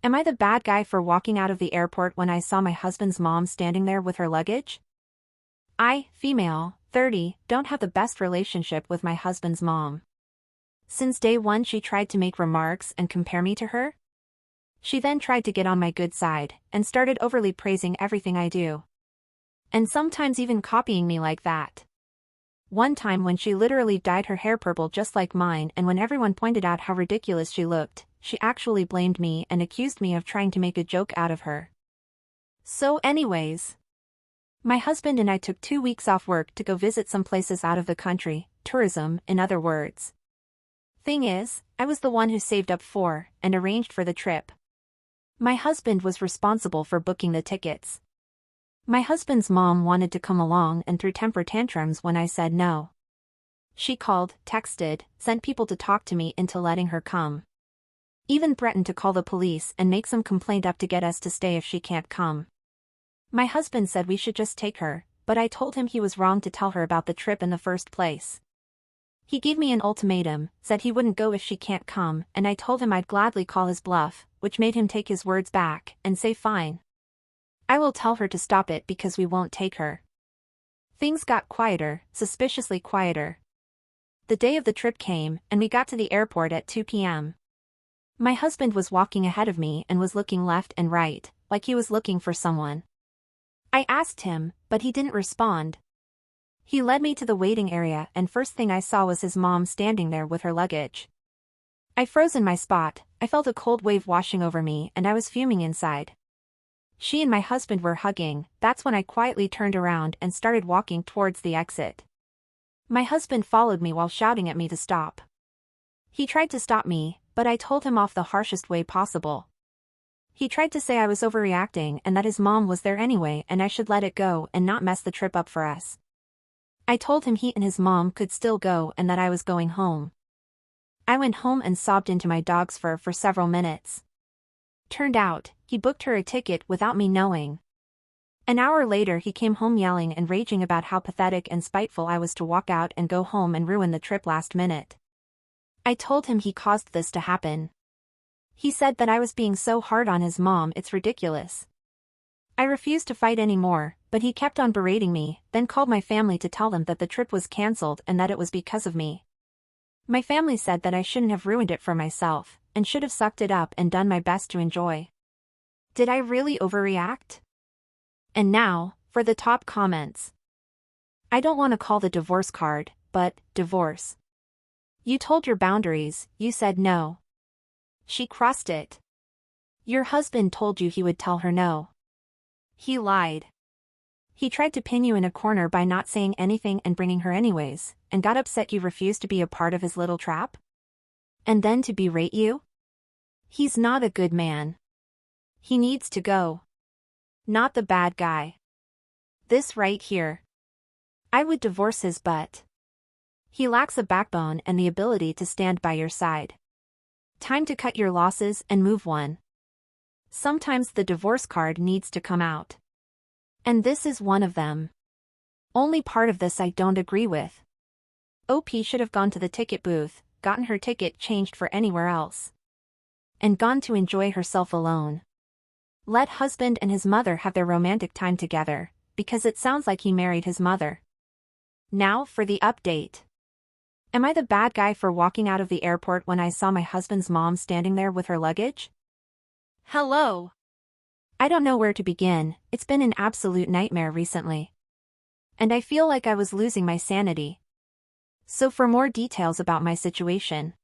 Am I the bad guy for walking out of the airport when I saw my husband's mom standing there with her luggage? I, female, 30, don't have the best relationship with my husband's mom. Since day one she tried to make remarks and compare me to her. She then tried to get on my good side and started overly praising everything I do. And sometimes even copying me like that. One time when she literally dyed her hair purple just like mine, and when everyone pointed out how ridiculous she looked, she actually blamed me and accused me of trying to make a joke out of her. So anyways, my husband and I took 2 weeks off work to go visit some places out of the country, tourism in other words. Thing is, I was the one who saved up for and arranged for the trip. My husband was responsible for booking the tickets. My husband's mom wanted to come along and threw temper tantrums when I said no. She called, texted, sent people to talk to me into letting her come. Even threatened to call the police and make some complaint up to get us to stay if she can't come. My husband said we should just take her, but I told him he was wrong to tell her about the trip in the first place. He gave me an ultimatum, said he wouldn't go if she can't come, and I told him I'd gladly call his bluff, which made him take his words back and say fine. I will tell her to stop it because we won't take her. Things got quieter, suspiciously quieter. The day of the trip came, and we got to the airport at 2 p.m. My husband was walking ahead of me and was looking left and right, like he was looking for someone. I asked him, but he didn't respond. He led me to the waiting area, and first thing I saw was his mom standing there with her luggage. I froze in my spot. I felt a cold wave washing over me and I was fuming inside. She and my husband were hugging. That's when I quietly turned around and started walking towards the exit. My husband followed me while shouting at me to stop. He tried to stop me, but I told him off the harshest way possible. He tried to say I was overreacting and that his mom was there anyway and I should let it go and not mess the trip up for us. I told him he and his mom could still go and that I was going home. I went home and sobbed into my dog's fur for several minutes. Turned out, he booked her a ticket without me knowing. An hour later he came home yelling and raging about how pathetic and spiteful I was to walk out and go home and ruin the trip last minute. I told him he caused this to happen. He said that I was being so hard on his mom, it's ridiculous. I refused to fight anymore, but he kept on berating me, then called my family to tell them that the trip was cancelled and that it was because of me. My family said that I shouldn't have ruined it for myself, and should have sucked it up and done my best to enjoy. Did I really overreact? And now, for the top comments. I don't want to call the divorce card, but, divorce. You told your boundaries, you said no. She crossed it. Your husband told you he would tell her no. He lied. He tried to pin you in a corner by not saying anything and bringing her anyways, and got upset you refused to be a part of his little trap? And then to berate you? He's not a good man. He needs to go. Not the bad guy. This right here. I would divorce his butt. He lacks a backbone and the ability to stand by your side. Time to cut your losses and move on. Sometimes the divorce card needs to come out. And this is one of them. Only part of this I don't agree with. OP should have gone to the ticket booth, gotten her ticket changed for anywhere else. And gone to enjoy herself alone. Let husband and his mother have their romantic time together, because it sounds like he married his mother. Now for the update. Am I the bad guy for walking out of the airport when I saw my husband's mom standing there with her luggage? Hello. I don't know where to begin, it's been an absolute nightmare recently. And I feel like I was losing my sanity. So for more details about my situation.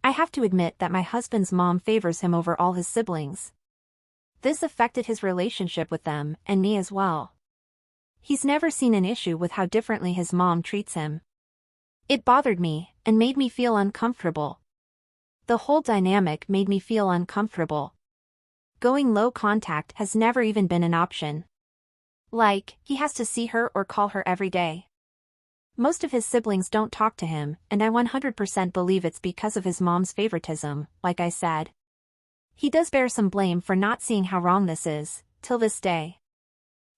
I have to admit that my husband's mom favors him over all his siblings. This affected his relationship with them, and me as well. He's never seen an issue with how differently his mom treats him. It bothered me, and made me feel uncomfortable. The whole dynamic made me feel uncomfortable. Going low contact has never even been an option. Like, he has to see her or call her every day. Most of his siblings don't talk to him, and I 100% believe it's because of his mom's favoritism, like I said. He does bear some blame for not seeing how wrong this is, till this day.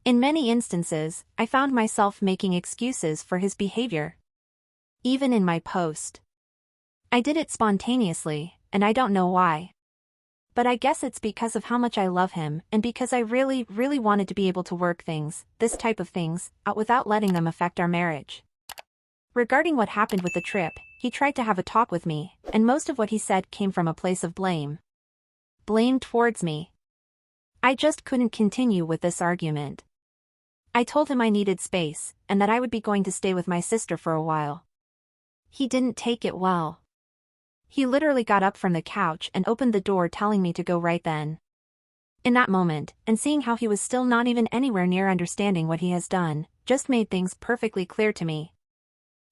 In many instances, I found myself making excuses for his behavior. Even in my post. I did it spontaneously, and I don't know why. But I guess it's because of how much I love him and because I really, really wanted to be able to work things, this type of things, out without letting them affect our marriage. Regarding what happened with the trip, he tried to have a talk with me, and most of what he said came from a place of blame. Blame towards me. I just couldn't continue with this argument. I told him I needed space, and that I would be going to stay with my sister for a while. He didn't take it well. He literally got up from the couch and opened the door telling me to go right then. In that moment, and seeing how he was still not even anywhere near understanding what he has done, just made things perfectly clear to me.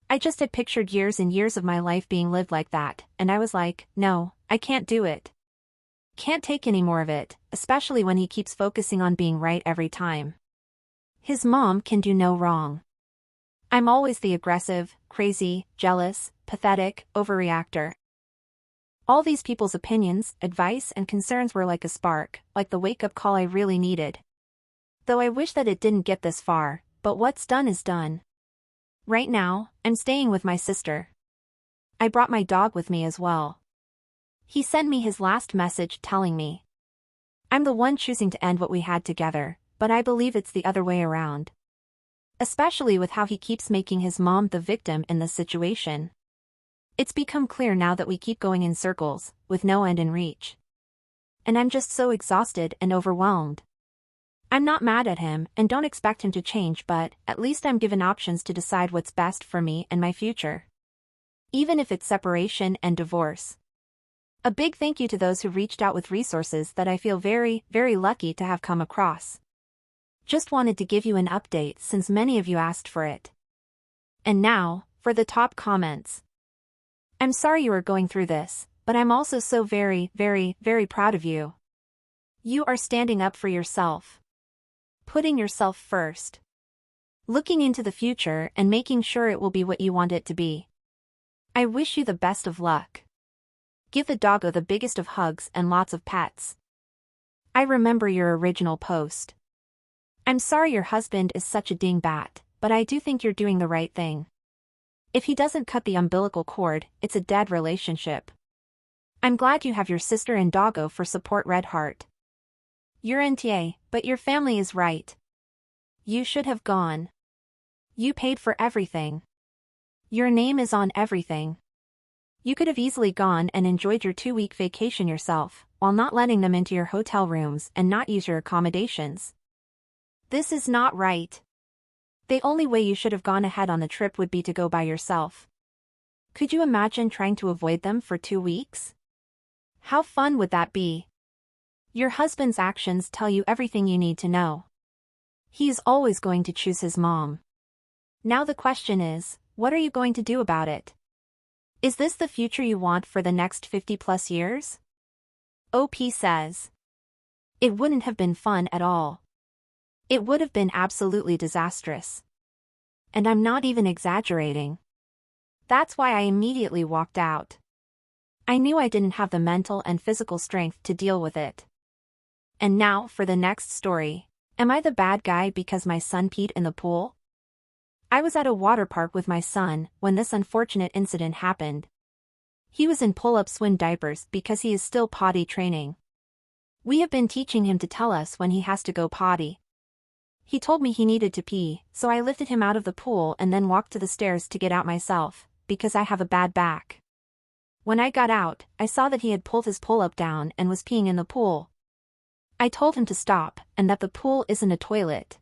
I just had pictured years and years of my life being lived like that, and I was like, no, I can't do it. Can't take any more of it, especially when he keeps focusing on being right every time. His mom can do no wrong. I'm always the aggressive, crazy, jealous, pathetic, overreactor. All these people's opinions, advice, and concerns were like a spark, like the wake-up call I really needed. Though I wish that it didn't get this far, but what's done is done. Right now, I'm staying with my sister. I brought my dog with me as well. He sent me his last message telling me, I'm the one choosing to end what we had together, but I believe it's the other way around. Especially with how he keeps making his mom the victim in this situation. It's become clear now that we keep going in circles, with no end in reach. And I'm just so exhausted and overwhelmed. I'm not mad at him and don't expect him to change, but at least I'm given options to decide what's best for me and my future. Even if it's separation and divorce. A big thank you to those who reached out with resources that I feel very, very lucky to have come across. Just wanted to give you an update since many of you asked for it. And now, for the top comments. I'm sorry you are going through this, but I'm also so very, very, very proud of you. You are standing up for yourself. Putting yourself first. Looking into the future and making sure it will be what you want it to be. I wish you the best of luck. Give the doggo the biggest of hugs and lots of pets. I remember your original post. I'm sorry your husband is such a dingbat, but I do think you're doing the right thing. If he doesn't cut the umbilical cord, it's a dead relationship. I'm glad you have your sister and doggo for support. Red heart. You're NTA, but your family is right. You should have gone. You paid for everything. Your name is on everything. You could have easily gone and enjoyed your 2-week vacation yourself, while not letting them into your hotel rooms and not use your accommodations. This is not right. The only way you should have gone ahead on the trip would be to go by yourself. Could you imagine trying to avoid them for 2 weeks? How fun would that be? Your husband's actions tell you everything you need to know. He is always going to choose his mom. Now the question is, what are you going to do about it? Is this the future you want for the next 50+ years? OP says. It wouldn't have been fun at all. It would have been absolutely disastrous. And I'm not even exaggerating. That's why I immediately walked out. I knew I didn't have the mental and physical strength to deal with it. And now for the next story. Am I the bad guy because my son peed in the pool? I was at a water park with my son when this unfortunate incident happened. He was in pull-up swim diapers because he is still potty training. We have been teaching him to tell us when he has to go potty. He told me he needed to pee, so I lifted him out of the pool and then walked to the stairs to get out myself, because I have a bad back. When I got out, I saw that he had pulled his pull-up down and was peeing in the pool. I told him to stop, and that the pool isn't a toilet.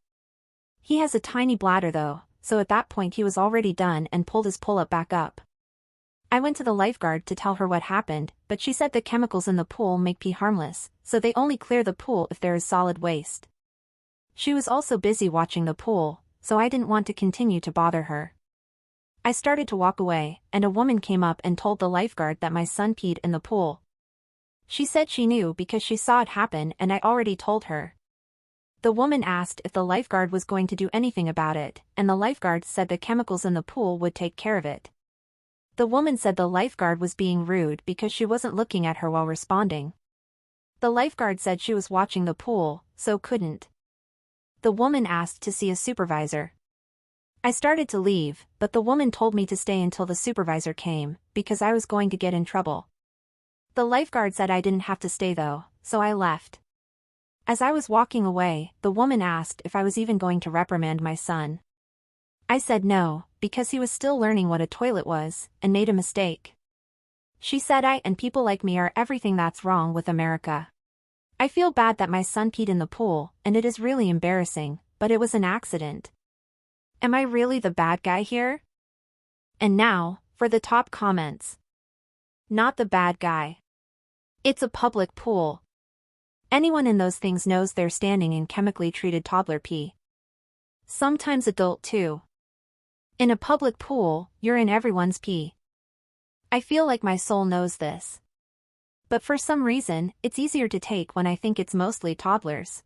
He has a tiny bladder though, so at that point he was already done and pulled his pull-up back up. I went to the lifeguard to tell her what happened, but she said the chemicals in the pool make pee harmless, so they only clear the pool if there is solid waste. She was also busy watching the pool, so I didn't want to continue to bother her. I started to walk away, and a woman came up and told the lifeguard that my son peed in the pool. She said she knew because she saw it happen and I already told her. The woman asked if the lifeguard was going to do anything about it, and the lifeguard said the chemicals in the pool would take care of it. The woman said the lifeguard was being rude because she wasn't looking at her while responding. The lifeguard said she was watching the pool, so couldn't. The woman asked to see a supervisor. I started to leave, but the woman told me to stay until the supervisor came, because I was going to get in trouble. The lifeguard said I didn't have to stay though, so I left. As I was walking away, the woman asked if I was even going to reprimand my son. I said no, because he was still learning what a toilet was, and made a mistake. She said I and people like me are everything that's wrong with America. I feel bad that my son peed in the pool, and it is really embarrassing, but it was an accident. Am I really the bad guy here? And now, for the top comments. Not the bad guy. It's a public pool. Anyone in those things knows they're standing in chemically treated toddler pee. Sometimes adult too. In a public pool, you're in everyone's pee. I feel like my soul knows this. But for some reason, it's easier to take when I think it's mostly toddlers.